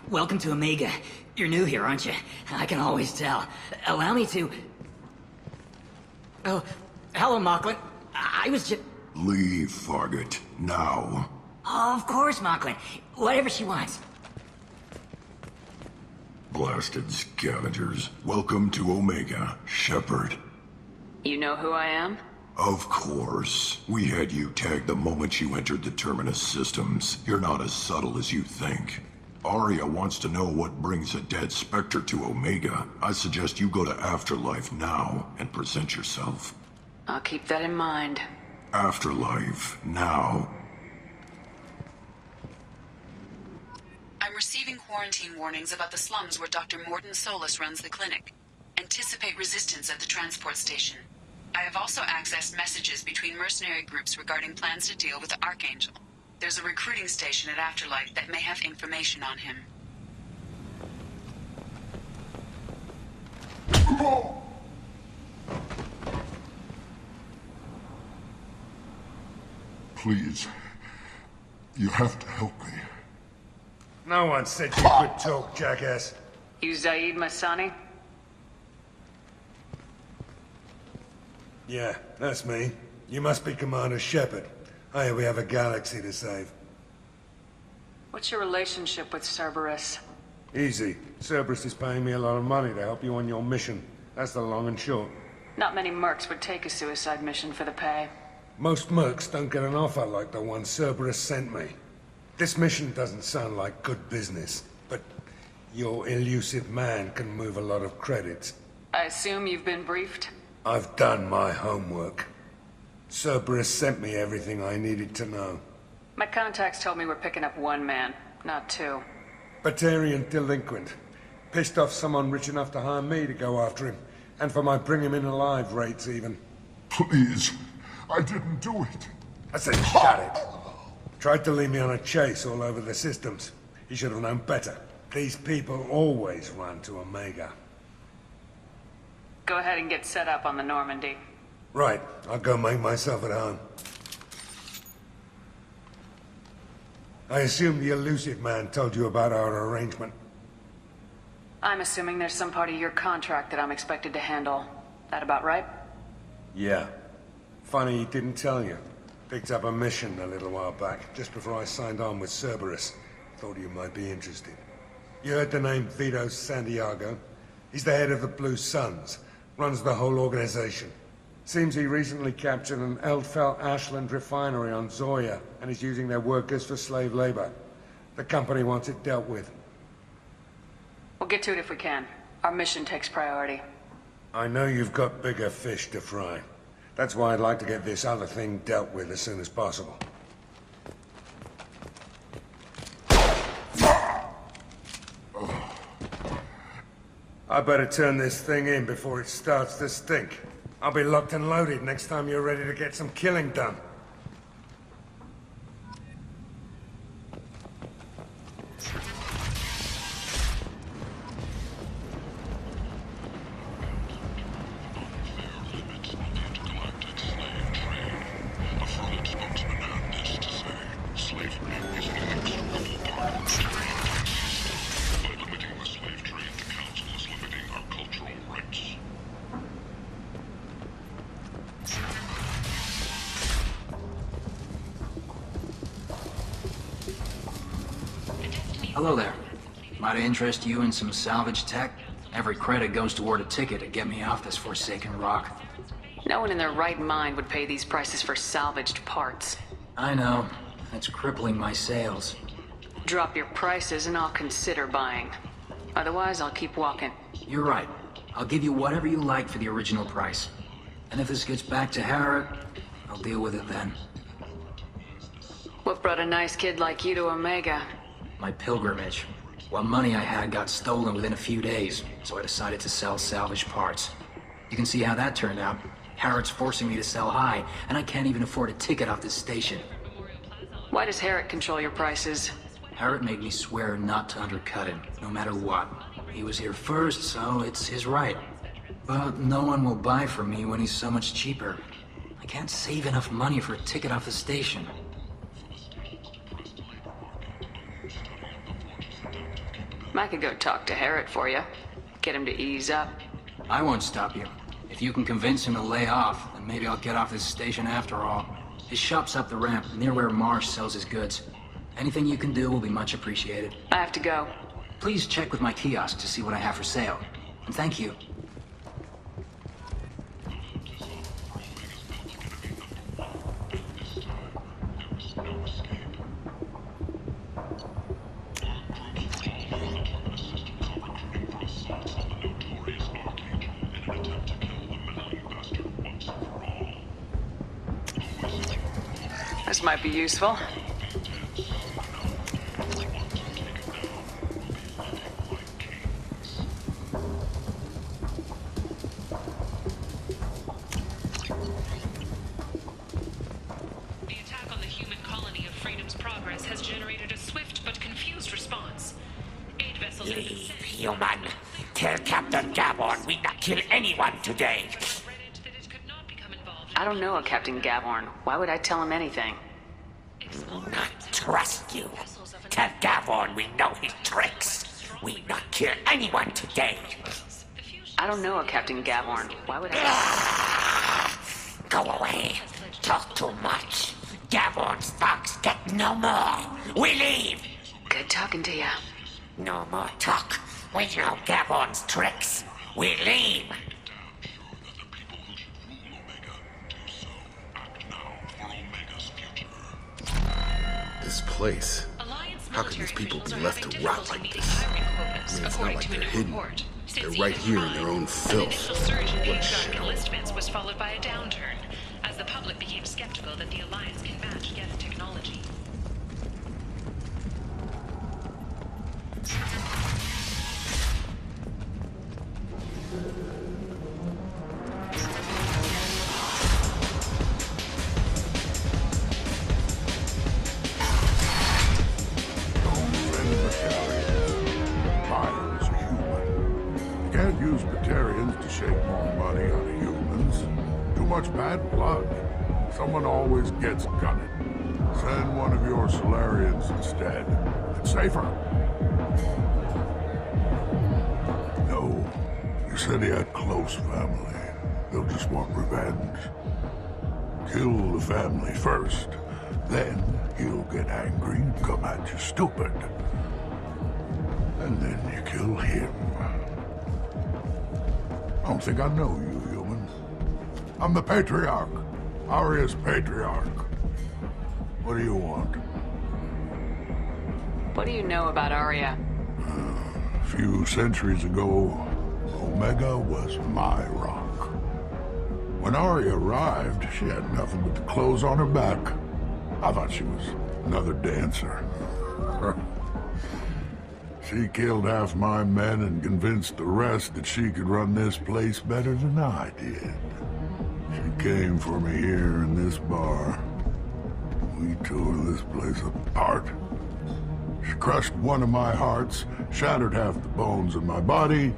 Welcome to Omega. You're new here, aren't you? I can always tell. Allow me to... Oh, hello, Mocklin. I was just... Leave, Fargate. Now. Oh, of course, Mocklin. Whatever she wants. Blasted scavengers. Welcome to Omega, Shepard. You know who I am? Of course. We had you tagged the moment you entered the Terminus systems. You're not as subtle as you think. Arya wants to know what brings a dead Spectre to Omega. I suggest you go to Afterlife now and present yourself. I'll keep that in mind. Afterlife, now. I'm receiving quarantine warnings about the slums where Dr. Morton Solus runs the clinic. Anticipate resistance at the transport station. I have also accessed messages between mercenary groups regarding plans to deal with the Archangel. There's a recruiting station at Afterlife that may have information on him. Please. You have to help me. No one said you could talk, jackass. You Zaid Masani? Yeah, that's me. You must be Commander Shepard. Hey, we have a galaxy to save. What's your relationship with Cerberus? Easy. Cerberus is paying me a lot of money to help you on your mission. That's the long and short. Not many mercs would take a suicide mission for the pay. Most mercs don't get an offer like the one Cerberus sent me. This mission doesn't sound like good business, but your elusive man can move a lot of credits. I assume you've been briefed? I've done my homework. Cerberus sent me everything I needed to know. My contacts told me we're picking up one man, not two. Batarian delinquent. Pissed off someone rich enough to hire me to go after him. And for my bring him in alive rates even. Please. I didn't do it. I said shut it. Tried to lead me on a chase all over the systems. He should have known better. These people always run to Omega. Go ahead and get set up on the Normandy. Right, I'll go make myself at home. I assume the elusive man told you about our arrangement. I'm assuming there's some part of your contract that I'm expected to handle. That about right? Yeah. Funny he didn't tell you. Picked up a mission a little while back, just before I signed on with Cerberus. Thought you might be interested. You heard the name Vito Santiago? He's the head of the Blue Suns. Runs the whole organization. Seems he recently captured an Eldfell Ashland refinery on Zoya and is using their workers for slave labor. The company wants it dealt with. We'll get to it if we can. Our mission takes priority. I know you've got bigger fish to fry. That's why I'd like to get this other thing dealt with as soon as possible. I better turn this thing in before it starts to stink. I'll be locked and loaded next time you're ready to get some killing done. Hello there. Might I interest you in some salvage tech? Every credit goes toward a ticket to get me off this forsaken rock. No one in their right mind would pay these prices for salvaged parts. I know. It's crippling my sales. Drop your prices and I'll consider buying. Otherwise, I'll keep walking. You're right. I'll give you whatever you like for the original price. And if this gets back to Harrod, I'll deal with it then. What brought a nice kid like you to Omega? My pilgrimage. What money I had got stolen within a few days, so I decided to sell salvage parts. You can see how that turned out. Harrod's forcing me to sell high, and I can't even afford a ticket off this station. Why does Harrod control your prices? Harrod made me swear not to undercut him, no matter what. He was here first, so it's his right. But no one will buy from me when he's so much cheaper. I can't save enough money for a ticket off the station. I could go talk to Harrod for you. Get him to ease up. I won't stop you. If you can convince him to lay off, then maybe I'll get off this station after all. His shop's up the ramp, near where Marsh sells his goods. Anything you can do will be much appreciated. I have to go. Please check with my kiosk to see what I have for sale. And thank you. This might be useful. Human. Tell Captain Gaborn we not kill anyone today. I don't know a Captain Gaborn. Why would I tell him anything? Not trust you. Tell Gaborn we know his tricks. We not kill anyone today. I don't know a Captain Gaborn. Why would I... Go away. Talk too much. Gaborn's thugs get no more. We leave. Good talking to you. No more talk. We know Gaborn's tricks. We leave. This place. How can these people be left to rot like this? I mean, it's not like they're hidden. They're right here in their own filth. What a shithole. Was followed by a downturn, as the public became skeptical that the Alliance can match Geth technology. Use Batarians to shake more money out of humans. Too much bad blood. Someone always gets gutted. Send one of your Solarians instead. It's safer. No. You said he had close family. They'll just want revenge. Kill the family first. Then he'll get angry and come at you stupid. And then you kill him. I don't think I know you, human. I'm the Patriarch. Aria's Patriarch. What do you want? What do you know about Aria? A few centuries ago, Omega was my rock. When Aria arrived, she had nothing but the clothes on her back. I thought she was another dancer. She killed half my men and convinced the rest that she could run this place better than I did. She came for me here in this bar. We tore this place apart. She crushed one of my hearts, shattered half the bones in my body,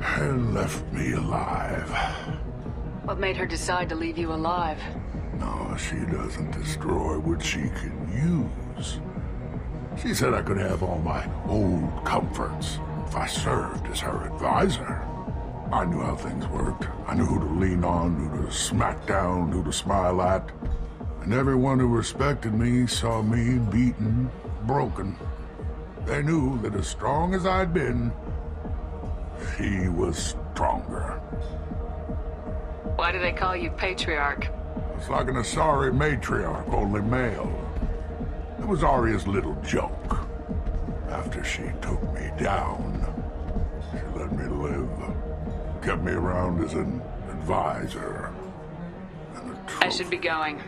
and left me alive. What made her decide to leave you alive? No, she doesn't destroy what she can use. She said I could have all my old comforts if I served as her advisor. I knew how things worked. I knew who to lean on, who to smack down, who to smile at. And everyone who respected me saw me beaten, broken. They knew that as strong as I'd been, she was stronger. Why do they call you Patriarch? It's like an Asari matriarch, only male. It was Aria's little joke. After she took me down, she let me live. Kept me around as an advisor. And a I should be going.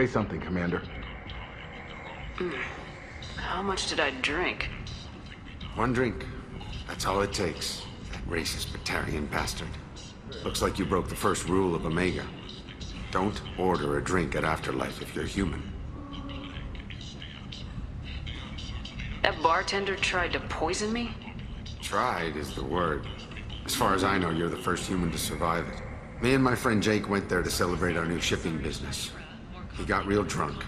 Say something, Commander. How much did I drink? One drink. That's all it takes. That racist Batarian bastard. Looks like you broke the first rule of Omega. Don't order a drink at Afterlife if you're human. That bartender tried to poison me? Tried is the word. As far as I know, you're the first human to survive it. Me and my friend Jake went there to celebrate our new shipping business. He got real drunk,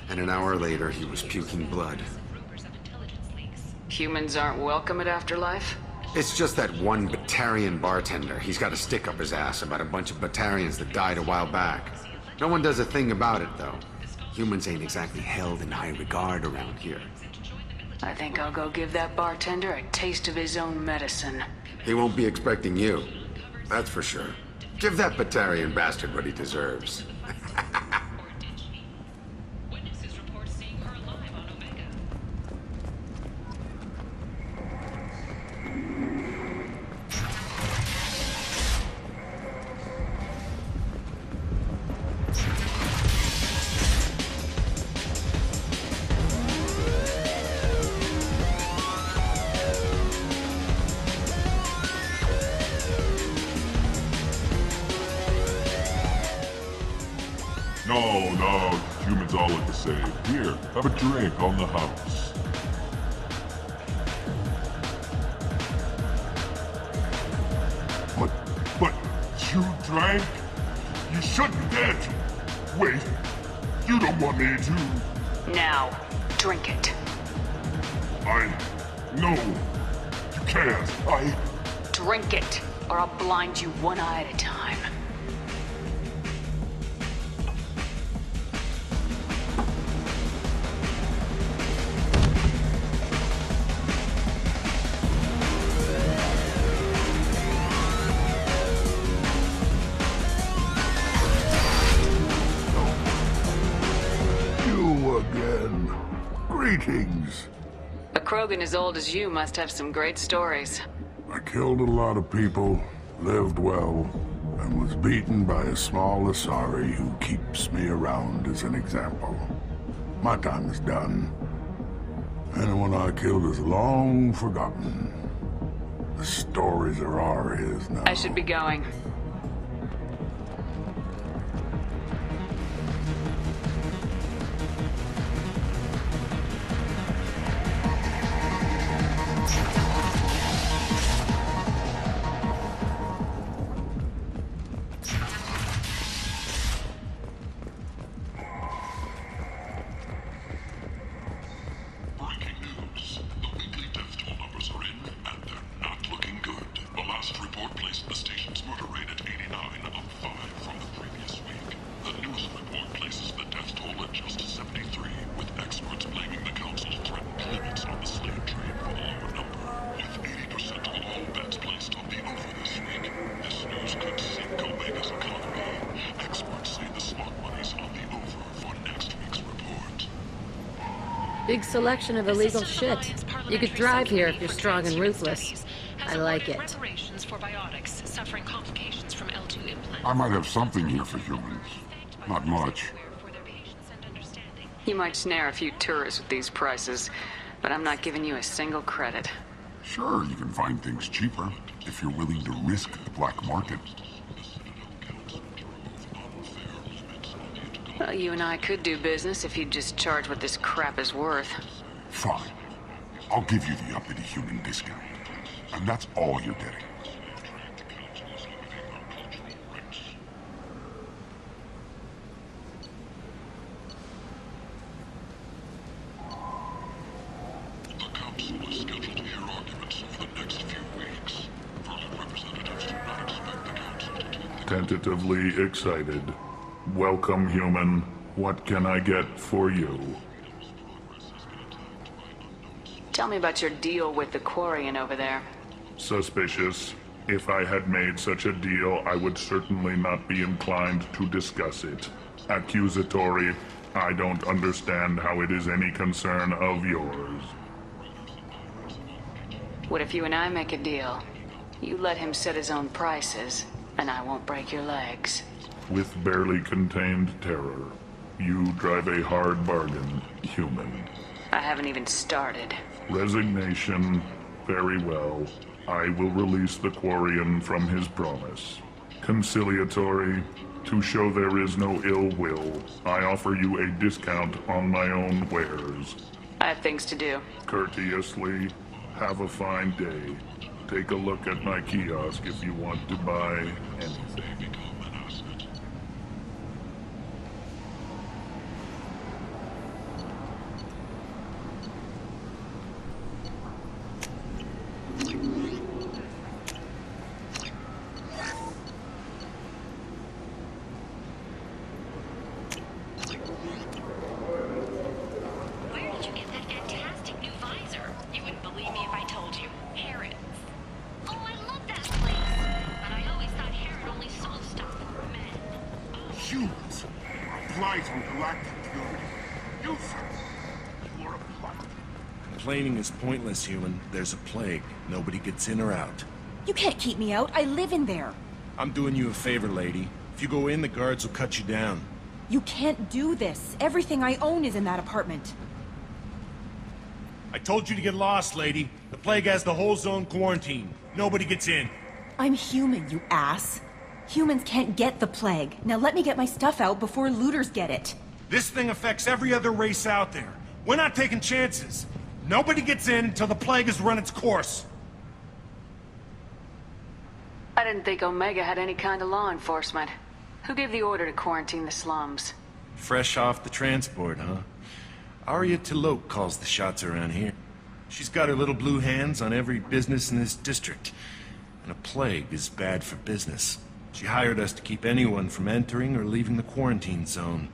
and an hour later he was puking blood. Humans aren't welcome at Afterlife? It's just that one Batarian bartender. He's got a stick up his ass about a bunch of Batarians that died a while back. No one does a thing about it, though. Humans ain't exactly held in high regard around here. I think I'll go give that bartender a taste of his own medicine. He won't be expecting you. That's for sure. Give that Batarian bastard what he deserves. Witnesses report seeing her alive on Omega. No, humans all look the same. Here, have a drink on the house. But you drank? You shouldn't dare to. Wait, you don't want me to. Now, drink it. No, you can't. Drink it, or I'll blind you one eye at a time. You again. Greetings. A Krogan as old as you must have some great stories. I killed a lot of people, lived well, and was beaten by a small Asari who keeps me around as an example. My time is done. Anyone I killed is long forgotten. The stories are all his now. I should be going. Breaking news. The weekly death toll numbers are in, and they're not looking good. The last report placed the station's murder rate at 89, up 5 from the previous week. The newest report places the death toll at just 73, with experts blaming the Council's threatened limits on the slave trade for the lower number. With 80% of all bets placed on the over this week, this news could sink Omega's economy. Experts say the smart money's on the over for next week's report. Big selection of illegal shit. You could drive here if you're strong and ruthless. I like it. Reparations for biotics suffering complications from L2 implants. I might have something here for humans. Not much. You might snare a few tourists with these prices, but I'm not giving you a single credit. Sure, you can find things cheaper if you're willing to risk the black market. Well, you and I could do business if you'd just charge what this crap is worth. Fine. I'll give you the uppity human discount. And that's all you're getting. The Council is scheduled to hear arguments over the next few weeks. Further representatives do not expect the Council to take the Tentatively excited. Welcome, human. What can I get for you? Tell me about your deal with the Quarian over there. Suspicious. If I had made such a deal, I would certainly not be inclined to discuss it. Accusatory. I don't understand how it is any concern of yours. What if you and I make a deal? You let him set his own prices, and I won't break your legs. With barely contained terror. You drive a hard bargain, human. I haven't even started. Resignation. Very well. I will release the Quarian from his promise. Conciliatory. To show there is no ill will, I offer you a discount on my own wares. I have things to do. Courteously, have a fine day. Take a look at my kiosk if you want to buy anything. Complaining is pointless, human. There's a plague. Nobody gets in or out. You can't keep me out. I live in there. I'm doing you a favor, lady. If you go in, the guards will cut you down. You can't do this. Everything I own is in that apartment. I told you to get lost, lady. The plague has the whole zone quarantined. Nobody gets in. I'm human, you ass. Humans can't get the plague. Now let me get my stuff out before looters get it. This thing affects every other race out there. We're not taking chances. Nobody gets in until the plague has run its course. I didn't think Omega had any kind of law enforcement. Who gave the order to quarantine the slums? Fresh off the transport, huh? Arya Tilok calls the shots around here. She's got her little blue hands on every business in this district. And a plague is bad for business. She hired us to keep anyone from entering or leaving the quarantine zone.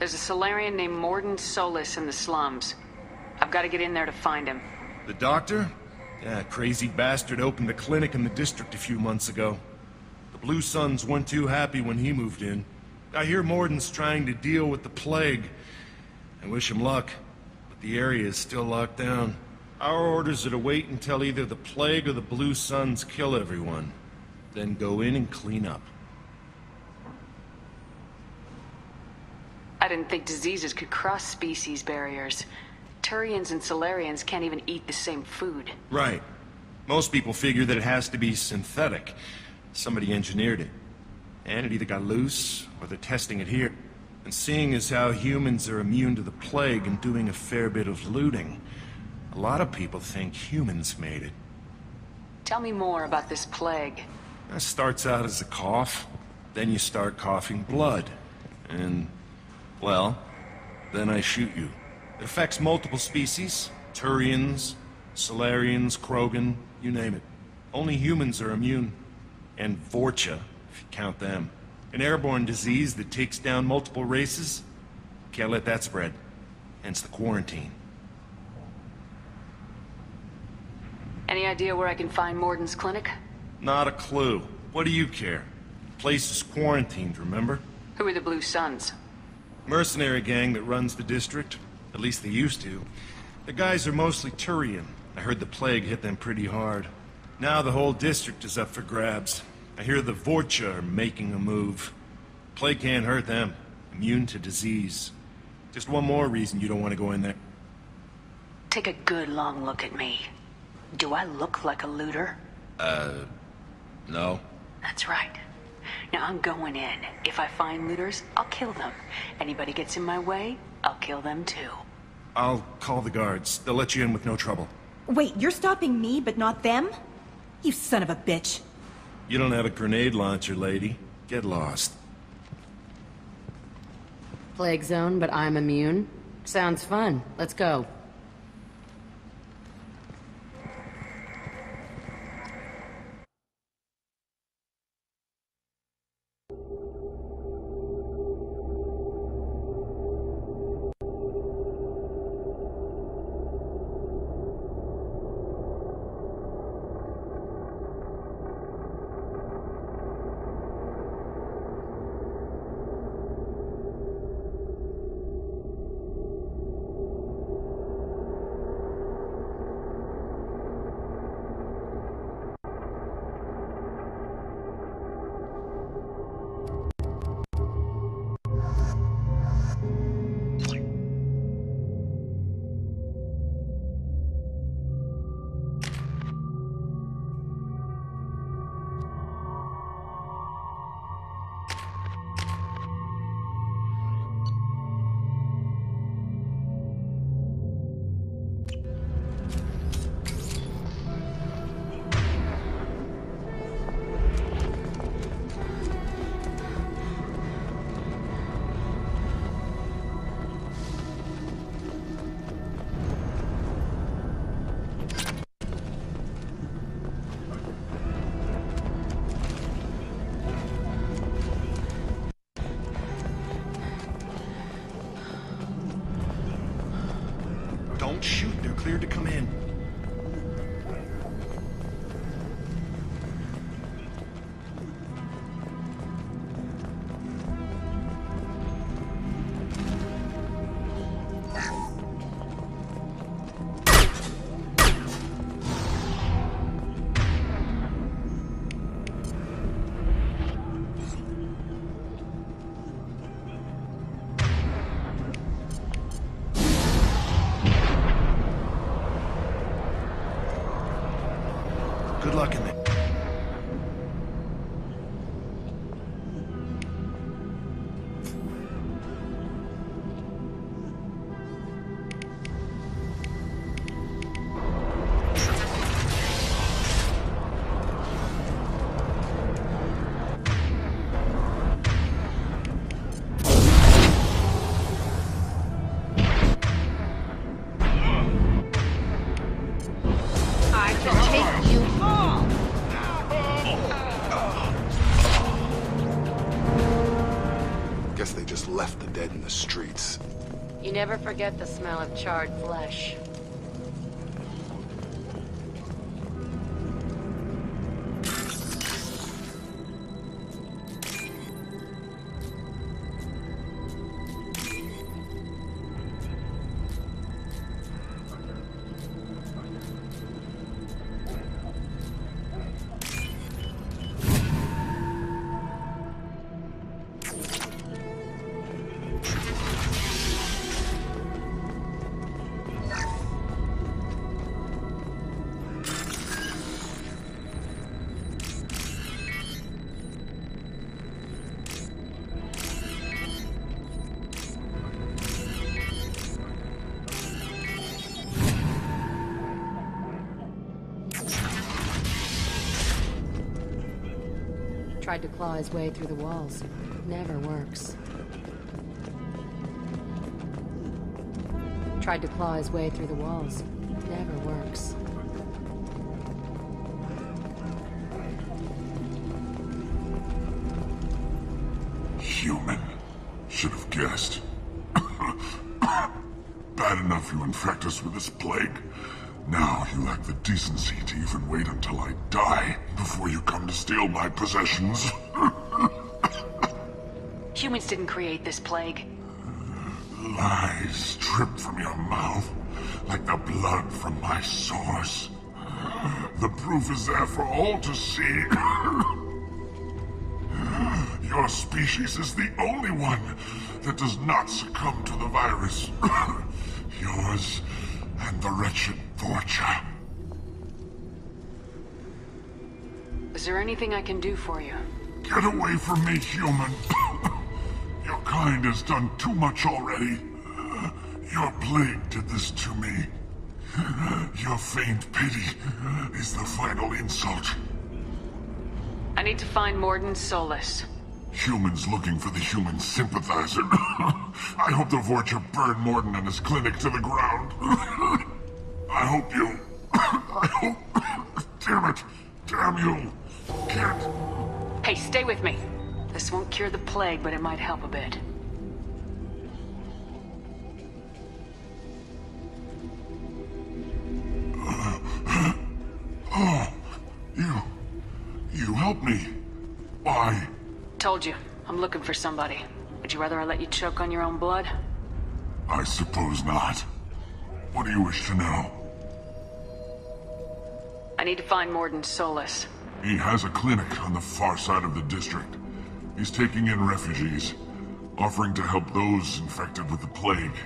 There's a Solarian named Morden Solis in the slums. I've got to get in there to find him. The doctor? Yeah, crazy bastard opened a clinic in the district a few months ago. The Blue Suns weren't too happy when he moved in. I hear Morden's trying to deal with the plague. I wish him luck, but the area is still locked down. Our orders are to wait until either the plague or the Blue Suns kill everyone. Then go in and clean up. I didn't think diseases could cross species barriers. Turians and Solarians can't even eat the same food. Right. Most people figure that it has to be synthetic. Somebody engineered it. And it either got loose, or they're testing it here. And seeing as how humans are immune to the plague and doing a fair bit of looting, a lot of people think humans made it. Tell me more about this plague. It starts out as a cough, then you start coughing blood. And, well, then I shoot you. It affects multiple species. Turians, Solarians, Krogan, you name it. Only humans are immune. And Vorcha, if you count them. An airborne disease that takes down multiple races. Can't let that spread. Hence the quarantine. Any idea where I can find Morden's clinic? Not a clue. What do you care? The place is quarantined, remember? Who are the Blue Suns? Mercenary gang that runs the district. At least they used to. The guys are mostly Turian. I heard the plague hit them pretty hard. Now the whole district is up for grabs. I hear the Vorcha are making a move. Plague can't hurt them. Immune to disease. Just one more reason you don't want to go in there. Take a good long look at me. Do I look like a looter? No. That's right. Now I'm going in. If I find looters, I'll kill them. Anybody gets in my way, I'll kill them too. I'll call the guards. They'll let you in with no trouble. Wait, you're stopping me, but not them? You son of a bitch. You don't have a grenade launcher, lady. Get lost. Plague zone, but I'm immune? Sounds fun. Let's go. Don't shoot. They're cleared to come in. Good luck in there. Guess they just left the dead in the streets. You never forget the smell of charred flesh. Tried to claw his way through the walls. Never works. Tried to claw his way through the walls. Never works. Human. Should have guessed. Bad enough you infect us with this plague. Now you lack the decency to even wait until I die before you come to steal my possessions. Humans didn't create this plague. Lies drip from your mouth like the blood from my sores. The proof is there for all to see. Your species is the only one that does not succumb to the virus. Yours and the wretched Vorcha. Is there anything I can do for you? Get away from me, human. Your kind has done too much already. Your plague did this to me. Your feigned pity is the final insult. I need to find Morden Solus. Humans looking for the human sympathizer. I hope the Vorcha burn Morden and his clinic to the ground. I hope you... I hope... Damn it! Damn you! Can't... Hey, stay with me. This won't cure the plague, but it might help a bit. Oh, you helped me. Why? Told you, I'm looking for somebody. Would you rather I let you choke on your own blood? I suppose not. What do you wish to know? I need to find Morden Solus. He has a clinic on the far side of the district. He's taking in refugees, offering to help those infected with the plague.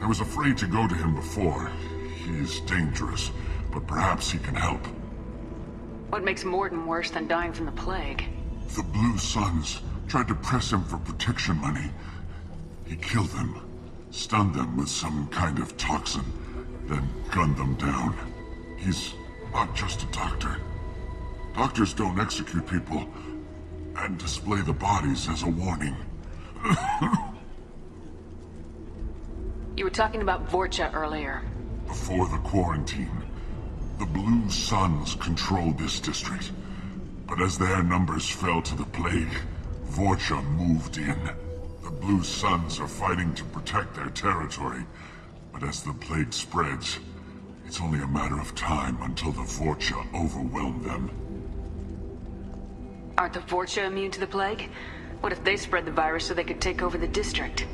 I was afraid to go to him before. He is dangerous, but perhaps he can help. What makes Morden worse than dying from the plague? The Blue Suns tried to press him for protection money. He killed them, stunned them with some kind of toxin, then gunned them down. He's not just a doctor. Doctors don't execute people and display the bodies as a warning. You were talking about Vorcha earlier. Before the quarantine, the Blue Suns controlled this district. But as their numbers fell to the plague, Vorcha moved in. The Blue Suns are fighting to protect their territory, But as the plague spreads, it's only a matter of time until the Vorcha overwhelm them. Aren't the Vorcha immune to the plague? What if they spread the virus so they could take over the district?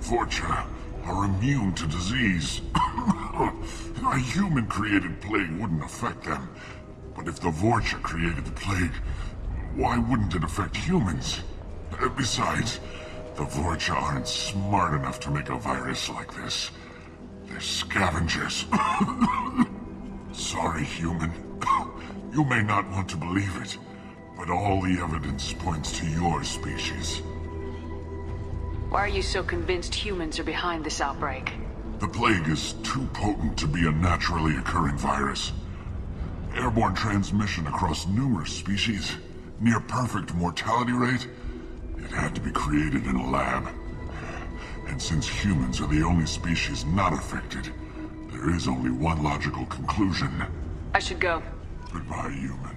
Vorcha are immune to disease. A human-created plague wouldn't affect them. But if the Vorcha created the plague, why wouldn't it affect humans? Besides, the Vorcha aren't smart enough to make a virus like this. They're scavengers. Sorry, human. You may not want to believe it, but all the evidence points to your species. Why are you so convinced humans are behind this outbreak? The plague is too potent to be a naturally occurring virus. Airborne transmission across numerous species, near perfect mortality rate. It had to be created in a lab. And since humans are the only species not affected, there is only one logical conclusion. I should go. Goodbye, human.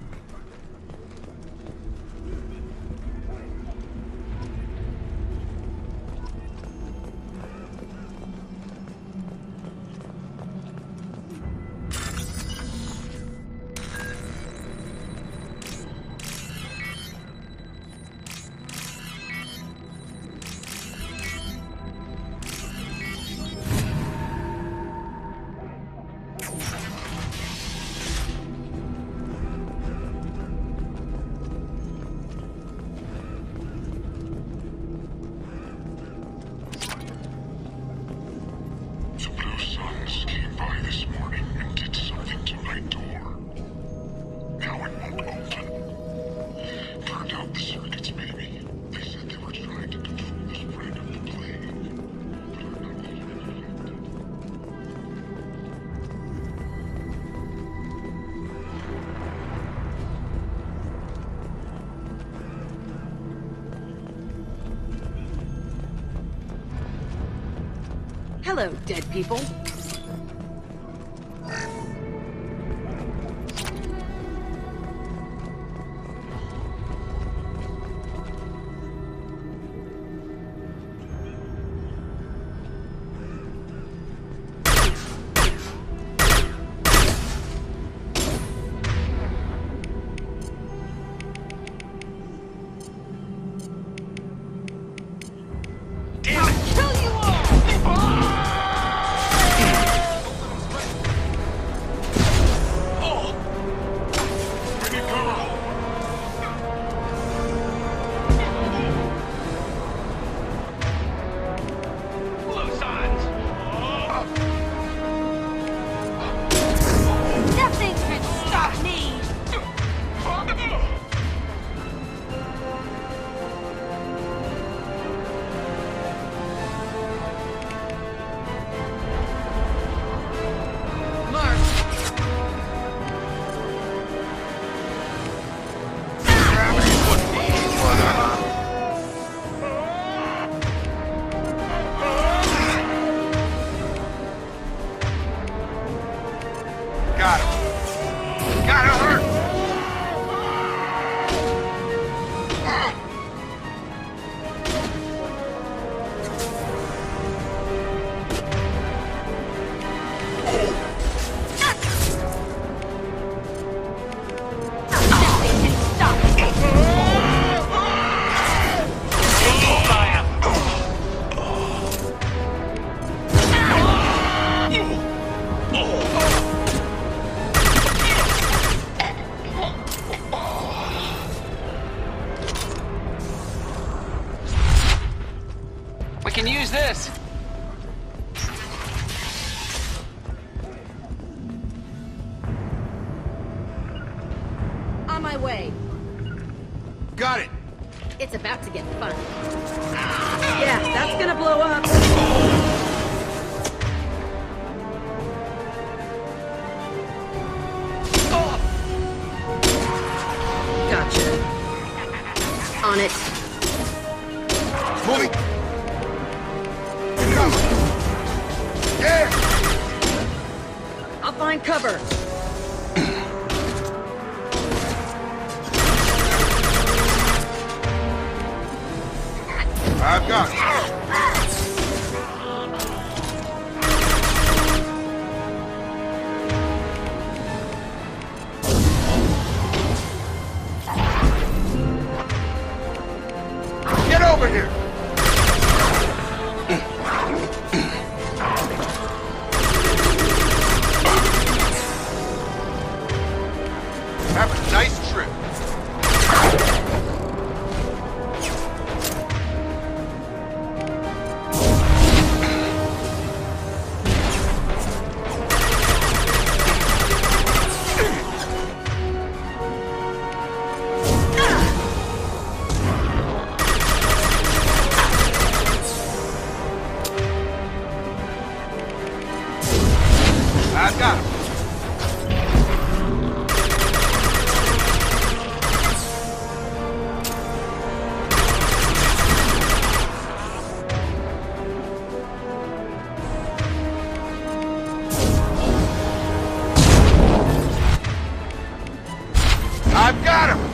Hello, dead people. Got it! It's about to get fun. Yeah, that's gonna blow up. Gotcha. On it. Moving! Cover! Yeah! I'll find cover. I've got it. I've got him. I've got him!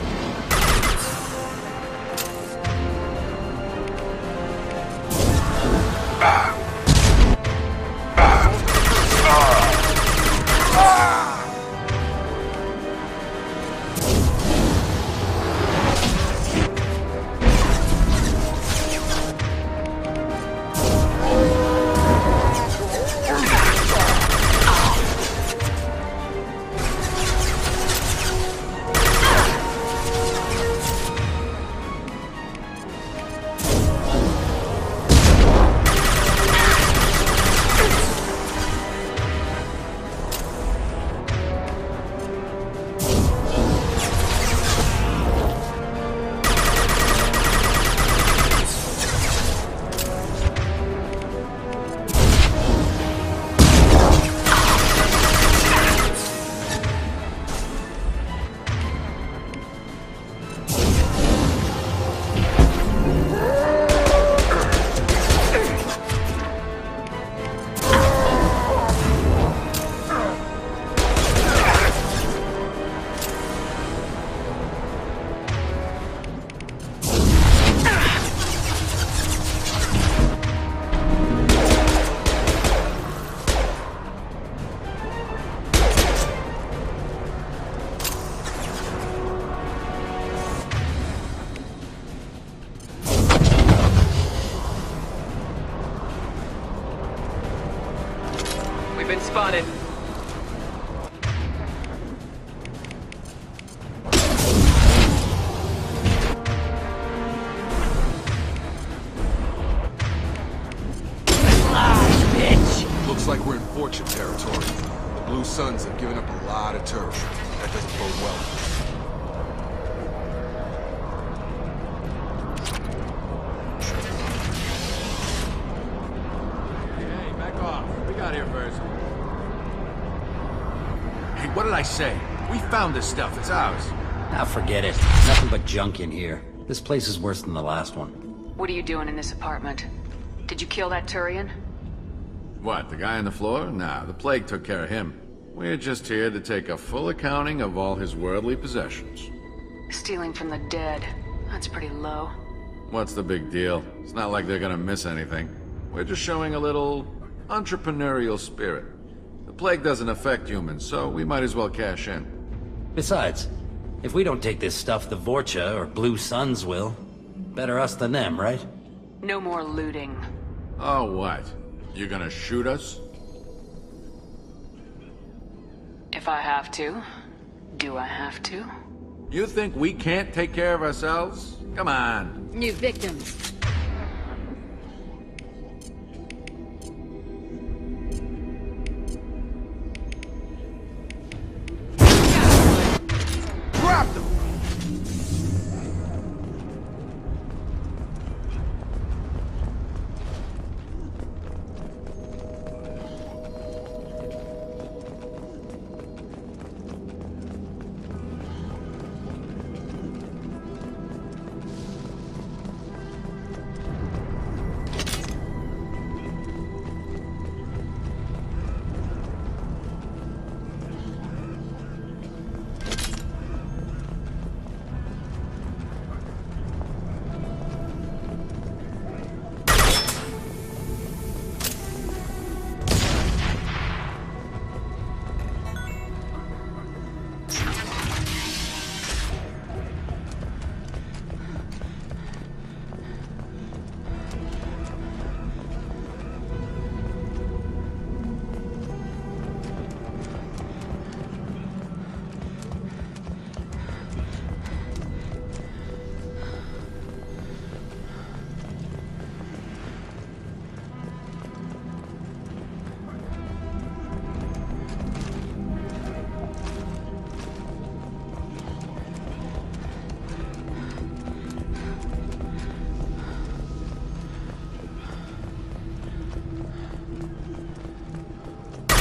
We've been spotted. Looks like we're in Fortune territory. The Blue Suns have given up a lot of turf. That doesn't bode well. Hey, back off. We got here first. Hey, what did I say? We found this stuff. It's ours. Ah, forget it. Nothing but junk in here. This place is worse than the last one. What are you doing in this apartment? Did you kill that Turian? What, the guy on the floor? Nah, the plague took care of him. We're just here to take a full accounting of all his worldly possessions. Stealing from the dead. That's pretty low. What's the big deal? It's not like they're gonna miss anything. We're just showing a little entrepreneurial spirit. The plague doesn't affect humans, so we might as well cash in. Besides, if we don't take this stuff, the Vorcha or Blue Suns will. Better us than them, right? No more looting. Oh, what? You gonna shoot us? If I have to. Do I have to? You think we can't take care of ourselves? Come on. New victims. Drop them!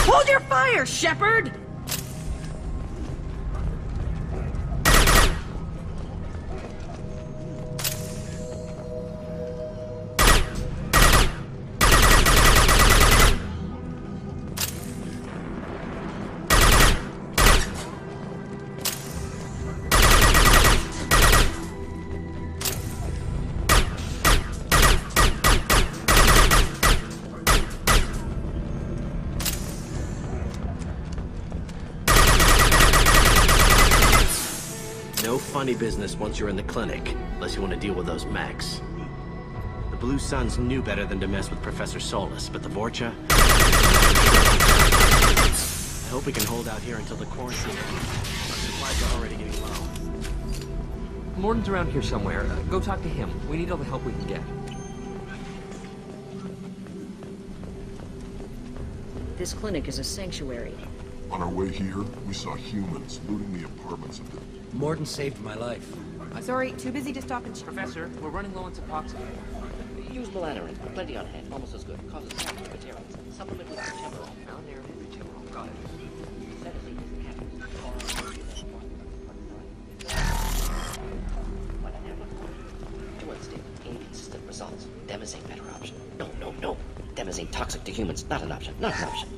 Hold your fire, Shepard! Funny business once you're in the clinic, unless you want to deal with those mechs. The Blue Suns knew better than to mess with Professor Solus, but the Vorcha... I hope we can hold out here until the quarantine. Our supplies are already getting low. Morton's around here somewhere. Go talk to him. We need all the help we can get. This clinic is a sanctuary. On our way here, we saw humans looting the apartments of the... Morton saved my life. Sorry, too busy to stop and... Professor, we're running low on Suboxone. Use melanorin. Plenty on hand. Almost as good. Causes bacterial. Supplement with temporal. Malnarrative temporal. Got it. To unstable, inconsistent results. Demazine better option. No. Demazine toxic to humans. Not an option. Not an option.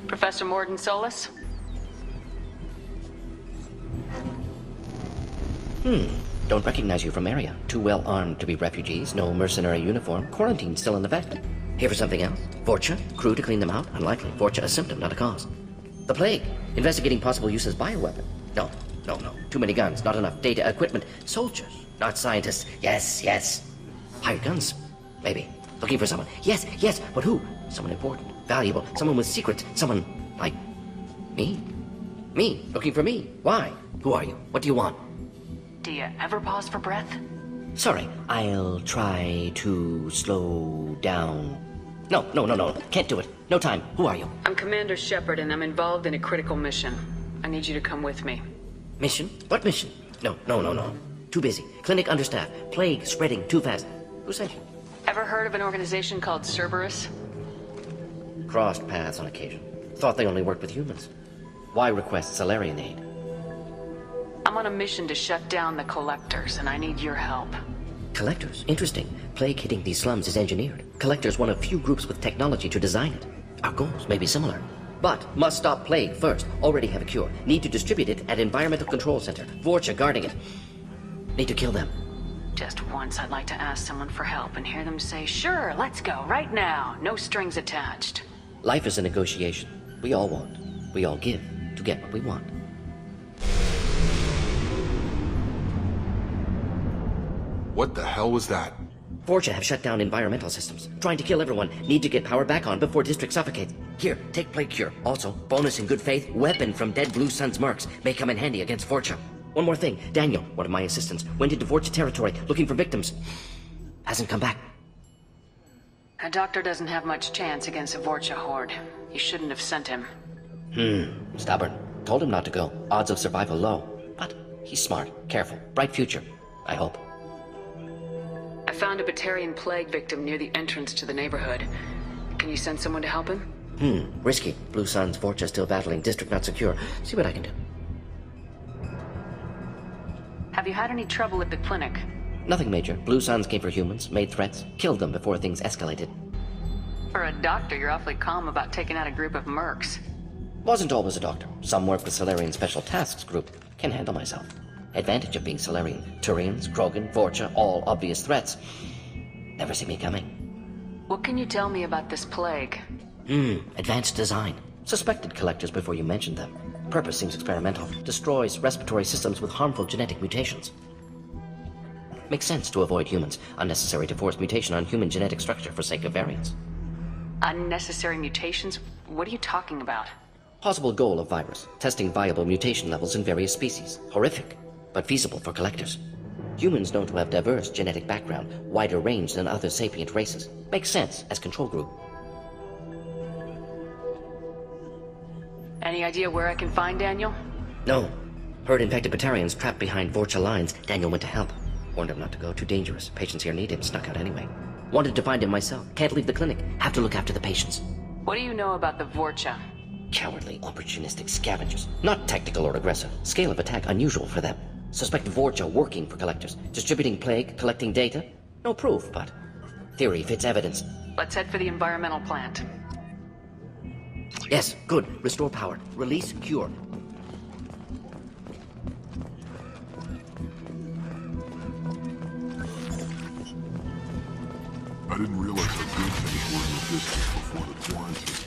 Professor Morton Solus? Don't recognize you from area. Too well armed to be refugees, no mercenary uniform, quarantine still in effect. Here for something else? Vorcha? Crew to clean them out? Unlikely. Vorcha a symptom, not a cause. The plague? Investigating possible use as bioweapon? No. Too many guns, not enough data, equipment. Soldiers, not scientists. Yes. Hired guns? Maybe. Looking for someone. Yes, but who? Someone important, valuable, someone with secrets, someone like me? Me, looking for me. Why? Who are you? What do you want? Do you ever pause for breath? Sorry, I'll try to slow down. No. Can't do it. No time. Who are you? I'm Commander Shepard, and I'm involved in a critical mission. I need you to come with me. Mission? What mission? No. Too busy. Clinic understaffed. Plague spreading too fast. Who sent you? Ever heard of an organization called Cerberus? Crossed paths on occasion. Thought they only worked with humans. Why request Salarian aid? I'm on a mission to shut down the Collectors, and I need your help. Collectors? Interesting. Plague hitting these slums is engineered. Collectors one of few groups with technology to design it. Our goals may be similar. But must stop plague first. Already have a cure. Need to distribute it at Environmental Control Center. Vorcha guarding it. Need to kill them. Just once I'd like to ask someone for help and hear them say, sure, let's go, right now. No strings attached. Life is a negotiation. We all want. We all give to get what we want. What the hell was that? Vorcha have shut down environmental systems. Trying to kill everyone. Need to get power back on before district suffocates. Here, take plague cure. Also, bonus in good faith, weapon from dead Blue Sun's mercs. May come in handy against Vorcha. One more thing. Daniel, one of my assistants, went into Vorcha territory looking for victims. Hasn't come back. A doctor doesn't have much chance against a Vorcha horde. You shouldn't have sent him. Stubborn. Told him not to go. Odds of survival low. But he's smart, careful, bright future. I hope. I found a Batarian plague victim near the entrance to the neighborhood. Can you send someone to help him? Risky. Blue Sun's Vorcha still battling, district not secure. See what I can do. Have you had any trouble at the clinic? Nothing major. Blue Suns came for humans, made threats, killed them before things escalated. For a doctor, you're awfully calm about taking out a group of mercs. Wasn't always a doctor. Some work with Salarian Special Tasks Group. Can handle myself. Advantage of being Salarian. Turians, Krogan, Vorcha, all obvious threats. Never see me coming. What can you tell me about this plague? Advanced design. Suspected collectors before you mentioned them. Purpose seems experimental. Destroys respiratory systems with harmful genetic mutations. Makes sense to avoid humans. Unnecessary to force mutation on human genetic structure for sake of variance. Unnecessary mutations? What are you talking about? Possible goal of virus. Testing viable mutation levels in various species. Horrific, but feasible for collectors. Humans known to have diverse genetic background, wider range than other sapient races. Makes sense as control group. Any idea where I can find Daniel? No. Heard infected Batarians trapped behind Vorcha lines. Daniel went to help. Warned him not to go. Too dangerous. Patients here need him. Snuck out anyway. Wanted to find him myself. Can't leave the clinic. Have to look after the patients. What do you know about the Vorcha? Cowardly, opportunistic scavengers. Not tactical or aggressive. Scale of attack unusual for them. Suspect Vorcha working for collectors. Distributing plague, collecting data. No proof, but theory fits evidence. Let's head for the environmental plant. Yes, good. Restore power. Release cure. I didn't realize how good things were in the distance before the quarantine.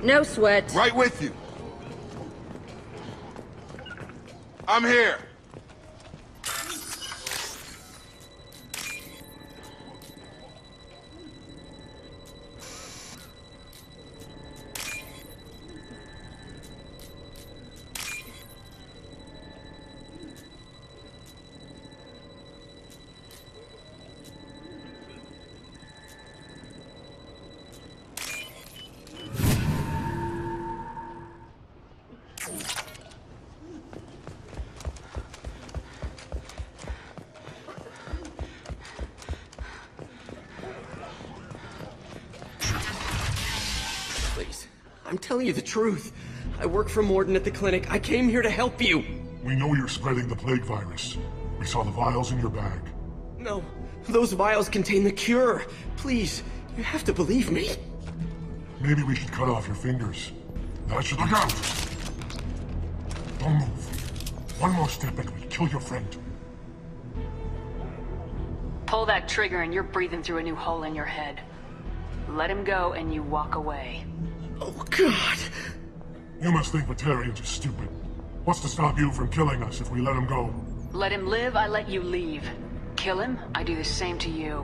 No sweat. Right with you. I'm here. I'm telling you the truth. I work for Morden at the clinic. I came here to help you. We know you're spreading the plague virus. We saw the vials in your bag. No, those vials contain the cure. Please, you have to believe me. Maybe we should cut off your fingers. That should look out! Don't move. One more step and we'll kill your friend. Pull that trigger and you're breathing through a new hole in your head. Let him go and you walk away. Oh, God! You must think Batarians are stupid. What's to stop you from killing us if we let him go? Let him live, I let you leave. Kill him, I do the same to you.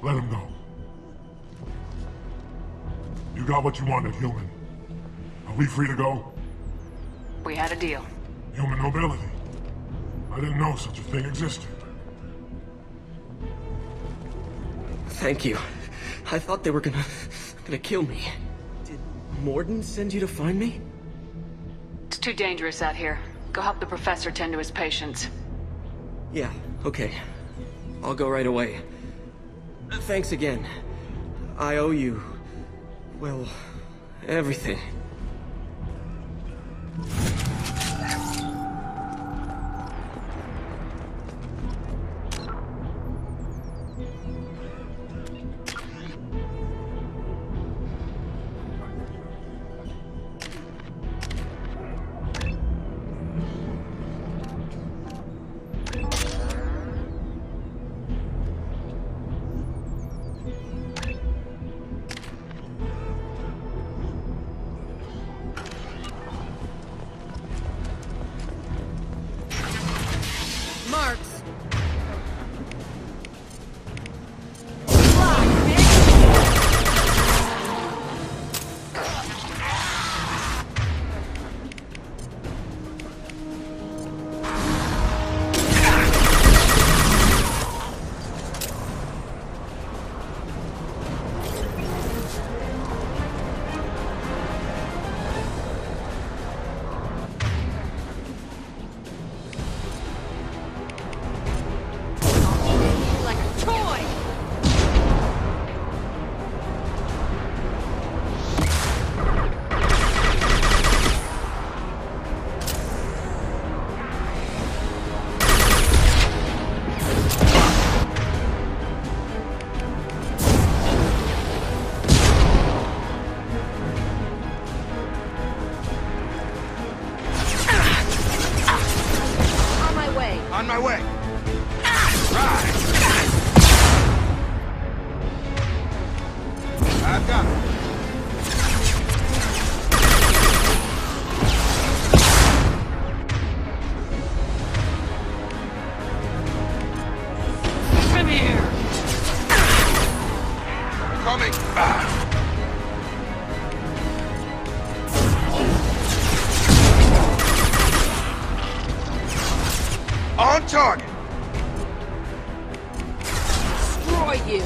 Let him go. You got what you wanted, human. Are we free to go? We had a deal. Human nobility. I didn't know such a thing existed. Thank you. I thought they were gonna kill me. Did Morden send you to find me? It's too dangerous out here. Go help the professor tend to his patients. Yeah, okay. I'll go right away. Thanks again. I owe you... well, everything. On target! Destroy you!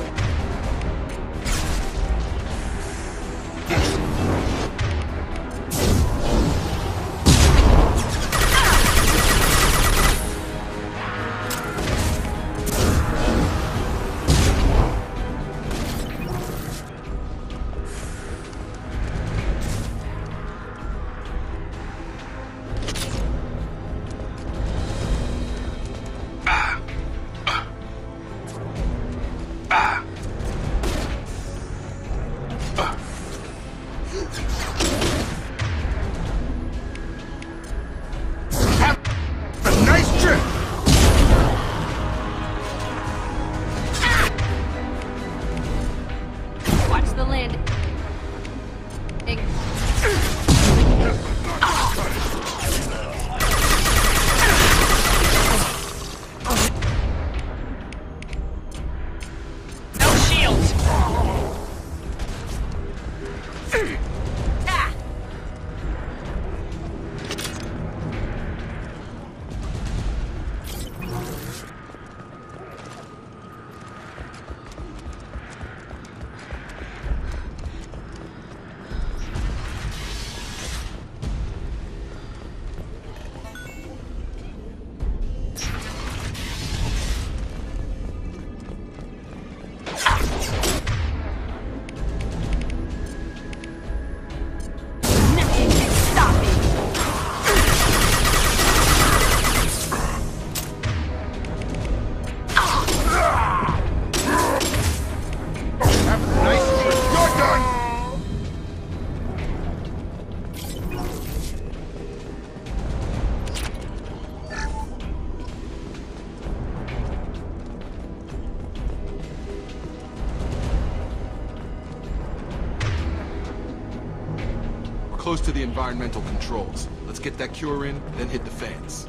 close to the environmental controls. Let's get that cure in, then hit the fans.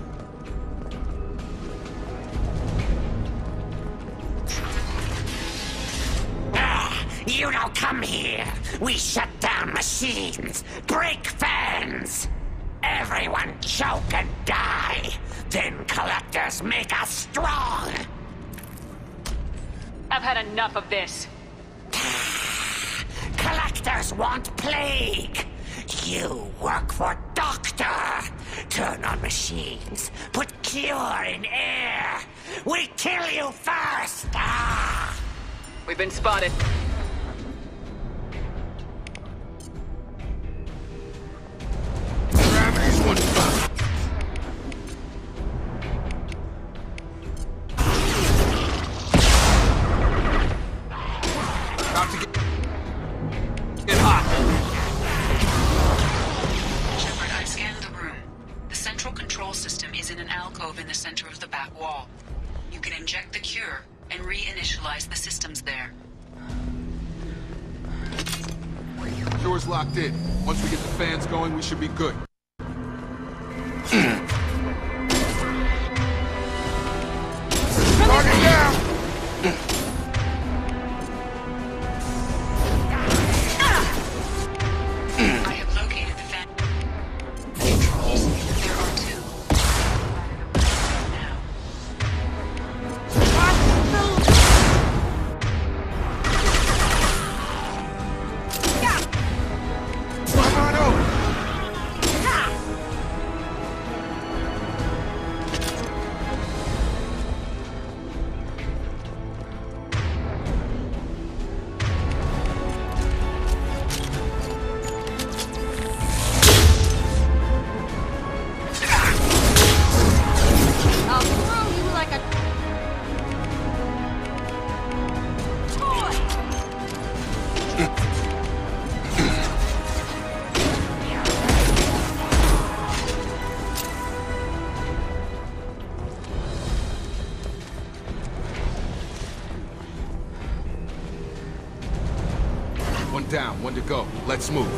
You don't come here. We shut down machines, break fans. Everyone choke and die. Then collectors make us strong. I've had enough of this. Collectors want plague. You work for Doctor. Turn on machines. Put cure in air. We kill you first. We've been spotted. Inject the cure and reinitialize the systems there. Cure's locked in. Once we get the fans going, we should be good. Target down! I have located the fan controls. There are two. One down, one to go. Let's move.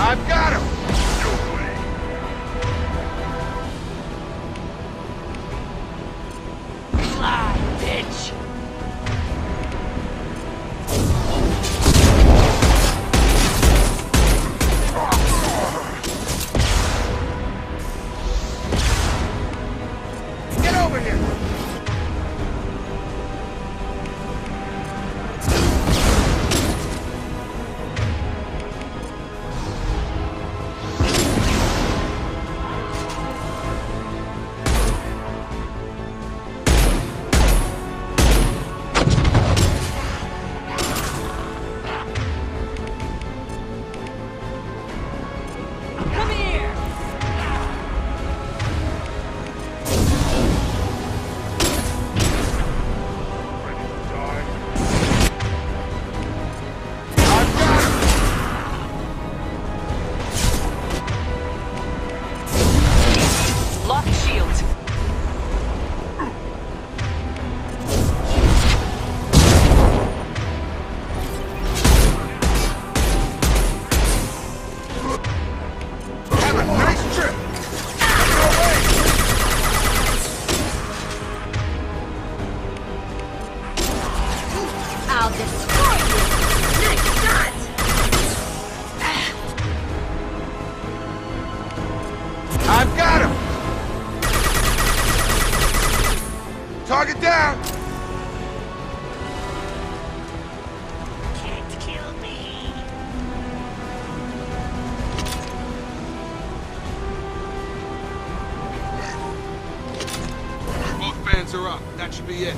I've got him! Fly, bitch! Get over here! I'll destroy you! Nice shot! I've got him! Target down! Can't kill me. Fans are up. That should be it.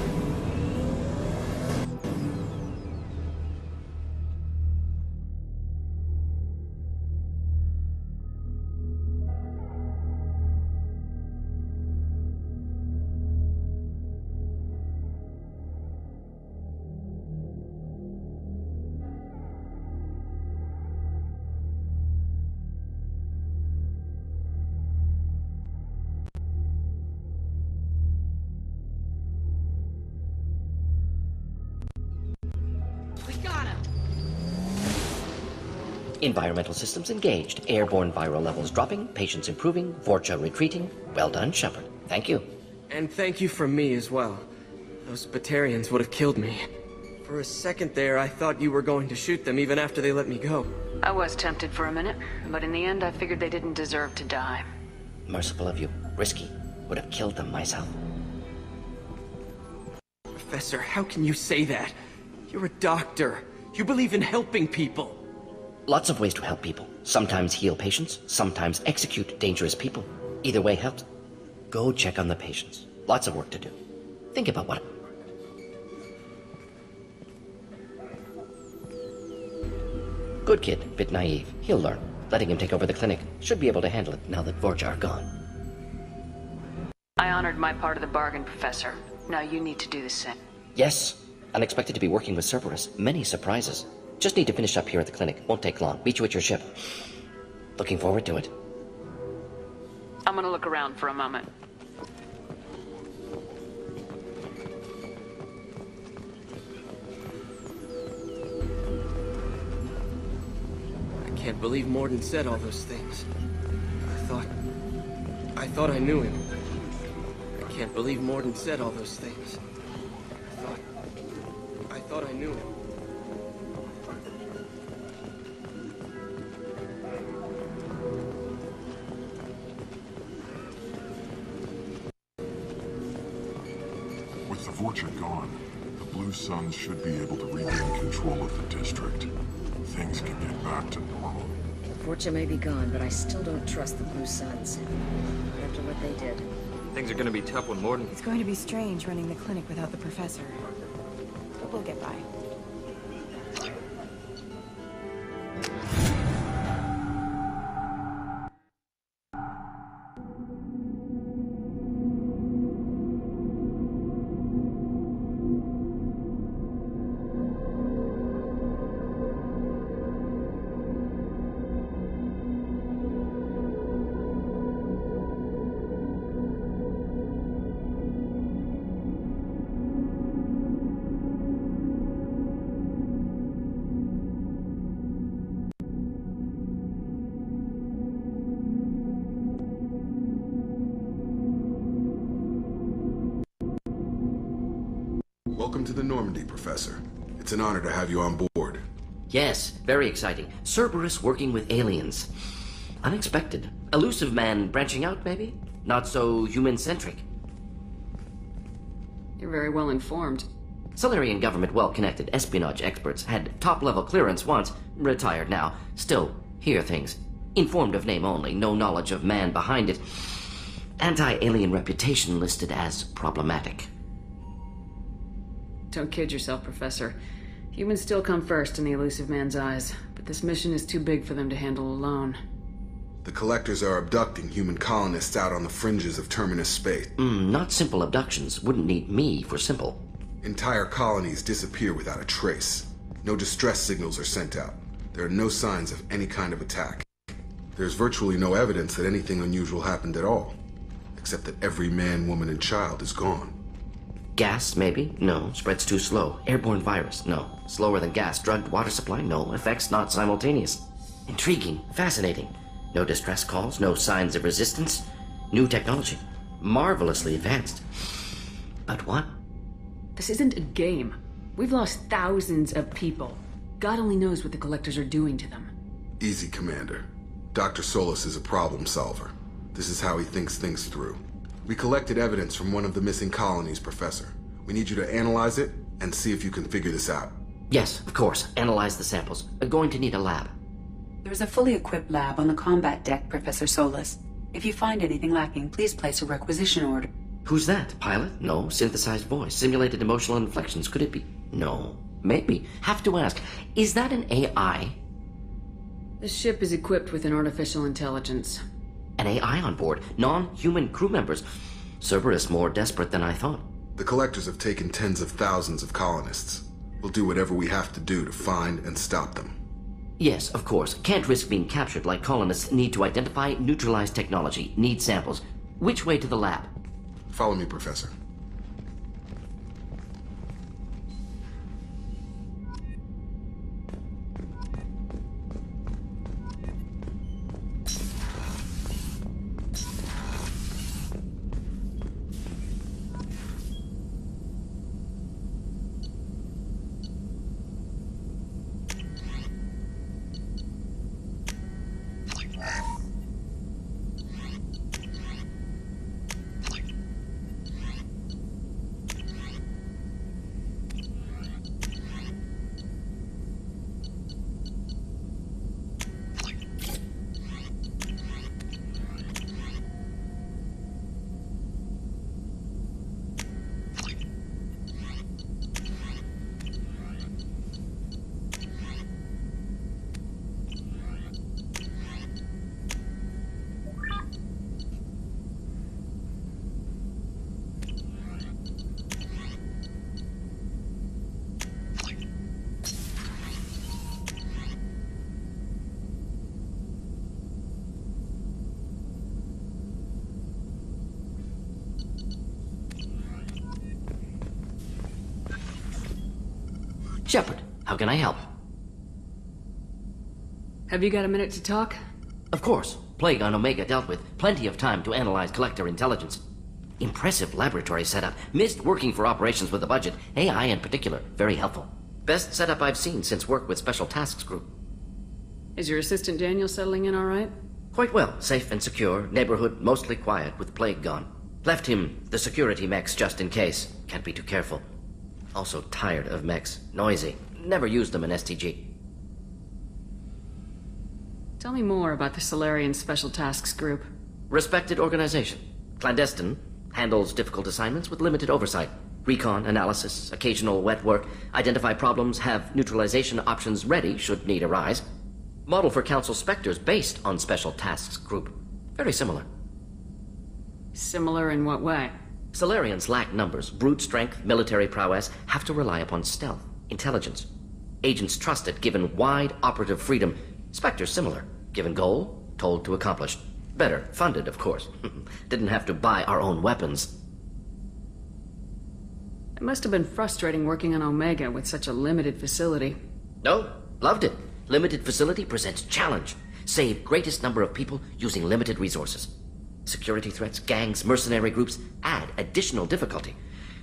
Environmental systems engaged. Airborne viral levels dropping. Patients improving. Vorcha retreating. Well done, Shepard. Thank you. And thank you from me as well. Those Batarians would have killed me. For a second there, I thought you were going to shoot them even after they let me go. I was tempted for a minute, but in the end I figured they didn't deserve to die. Merciful of you. Risky. Would have killed them myself. Professor, how can you say that? You're a doctor. You believe in helping people. Lots of ways to help people. Sometimes heal patients, sometimes execute dangerous people. Either way helps. Go check on the patients. Lots of work to do. Think about what... Good kid, bit naive. He'll learn. Letting him take over the clinic. Should be able to handle it now that Vorcha are gone. I honored my part of the bargain, Professor. Now you need to do the same. Yes. Unexpected to be working with Cerberus. Many surprises. Just need to finish up here at the clinic. Won't take long. Meet you at your ship. Looking forward to it. I'm gonna look around for a moment. I can't believe Morden said all those things. I thought I knew him. I can't believe Morden said all those things. I thought I knew him. With the Vorcha gone, the Blue Suns should be able to regain control of the district. Things can get back to normal. Vorcha may be gone, but I still don't trust the Blue Suns. After what they did. Things are gonna be tough when Morden... It's going to be strange running the clinic without the professor. But we'll get by. Welcome to the Normandy, Professor. It's an honor to have you on board. Yes, very exciting. Cerberus working with aliens. Unexpected. Elusive man branching out, maybe? Not so human-centric. You're very well informed. Solarian government well-connected espionage experts had top-level clearance once, retired now. Still, hear things. Informed of name only, no knowledge of man behind it. Anti-alien reputation listed as problematic. Don't kid yourself, Professor. Humans still come first in the elusive man's eyes, but this mission is too big for them to handle alone. The Collectors are abducting human colonists out on the fringes of Terminus space. Not simple abductions. Wouldn't need me for simple. Entire colonies disappear without a trace. No distress signals are sent out. There are no signs of any kind of attack. There's virtually no evidence that anything unusual happened at all, except that every man, woman, and child is gone. Gas, maybe? No. Spreads too slow. Airborne virus? No. Slower than gas. Drugged water supply? No. Effects not simultaneous. Intriguing. Fascinating. No distress calls. No signs of resistance. New technology. Marvelously advanced. But what? This isn't a game. We've lost thousands of people. God only knows what the Collectors are doing to them. Easy, Commander. Dr. Solis is a problem solver. This is how he thinks things through. We collected evidence from one of the missing colonies, Professor. We need you to analyze it and see if you can figure this out. Yes, of course. Analyze the samples. Going to need a lab. There's a fully equipped lab on the combat deck, Professor Solis. If you find anything lacking, please place a requisition order. Who's that? Pilot? No. Synthesized voice. Simulated emotional inflections. Could it be? No. Maybe. Have to ask. Is that an AI? The ship is equipped with an artificial intelligence. An AI on board. Non-human crew members. Cerberus more desperate than I thought. The Collectors have taken tens of thousands of colonists. We'll do whatever we have to do to find and stop them. Yes, of course. Can't risk being captured like colonists need to identify, neutralize technology, need samples. Which way to the lab? Follow me, Professor. Shepard, how can I help? Have you got a minute to talk? Of course. Plague on Omega dealt with. Plenty of time to analyze Collector intelligence. Impressive laboratory setup. Missed working for operations with a budget. AI in particular. Very helpful. Best setup I've seen since work with Special Tasks Group. Is your assistant Daniel settling in all right? Quite well. Safe and secure. Neighborhood mostly quiet with Plague gone. Left him the security mechs just in case. Can't be too careful. Also tired of mechs. Noisy. Never used them in STG. Tell me more about the Solarian Special Tasks Group. Respected organization. Clandestine. Handles difficult assignments with limited oversight. Recon, analysis, occasional wet work. Identify problems, have neutralization options ready should need arise. Model for Council Spectres based on Special Tasks Group. Very similar. Similar in what way? Solarians lack numbers, brute strength, military prowess, have to rely upon stealth, intelligence. Agents trusted, given wide operative freedom. Spectres similar, given goal, told to accomplish. Better, funded, of course. Didn't have to buy our own weapons. It must have been frustrating working on Omega with such a limited facility. No, loved it. Limited facility presents challenge. Save greatest number of people using limited resources. Security threats, gangs, mercenary groups add additional difficulty.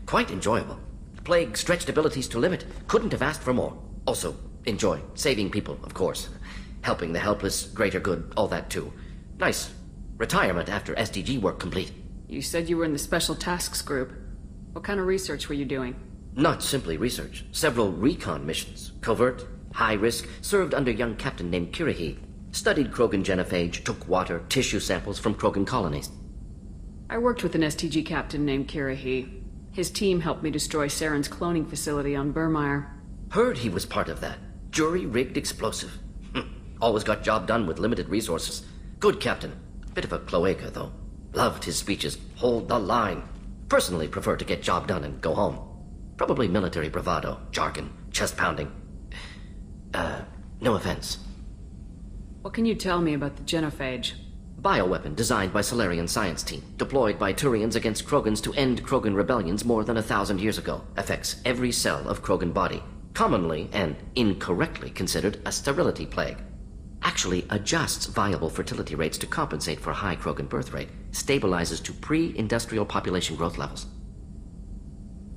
Quite enjoyable. Plague stretched abilities to limit. Couldn't have asked for more. Also, enjoy. Saving people, of course. Helping the helpless, greater good, all that too. Nice. Retirement after SDG work complete. You said you were in the Special Tasks Group. What kind of research were you doing? Not simply research. Several recon missions. Covert, high risk, served under young captain named Kirihi. Studied Krogan genophage, took water, tissue samples from Krogan colonies. I worked with an STG captain named Kirihi. His team helped me destroy Saren's cloning facility on Burmire. Heard he was part of that. Jury-rigged explosive. Always got job done with limited resources. Good captain. Bit of a cloaca, though. Loved his speeches. Hold the line. Personally prefer to get job done and go home. Probably military bravado, jargon, chest pounding. No offense. What can you tell me about the genophage? Bioweapon designed by Solarian science team, deployed by Turians against Krogans to end Krogan rebellions more than 1,000 years ago. Affects every cell of Krogan body. Commonly and incorrectly considered a sterility plague. Actually adjusts viable fertility rates to compensate for high Krogan birth rate. Stabilizes to pre-industrial population growth levels.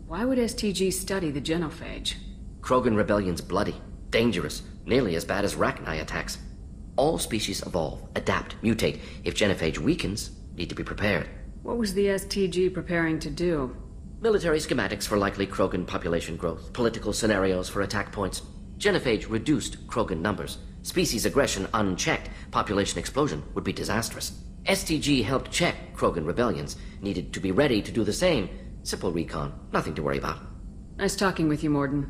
Why would STG study the genophage? Krogan rebellion's bloody, dangerous, nearly as bad as Rachni attacks. All species evolve, adapt, mutate. If genophage weakens, need to be prepared. What was the STG preparing to do? Military schematics for likely Krogan population growth, political scenarios for attack points. Genophage reduced Krogan numbers. Species aggression unchecked, population explosion would be disastrous. STG helped check Krogan rebellions. Needed to be ready to do the same. Simple recon. Nothing to worry about. Nice talking with you, Morden.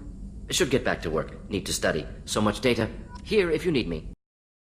Should get back to work. Need to study. So much data. Here if you need me.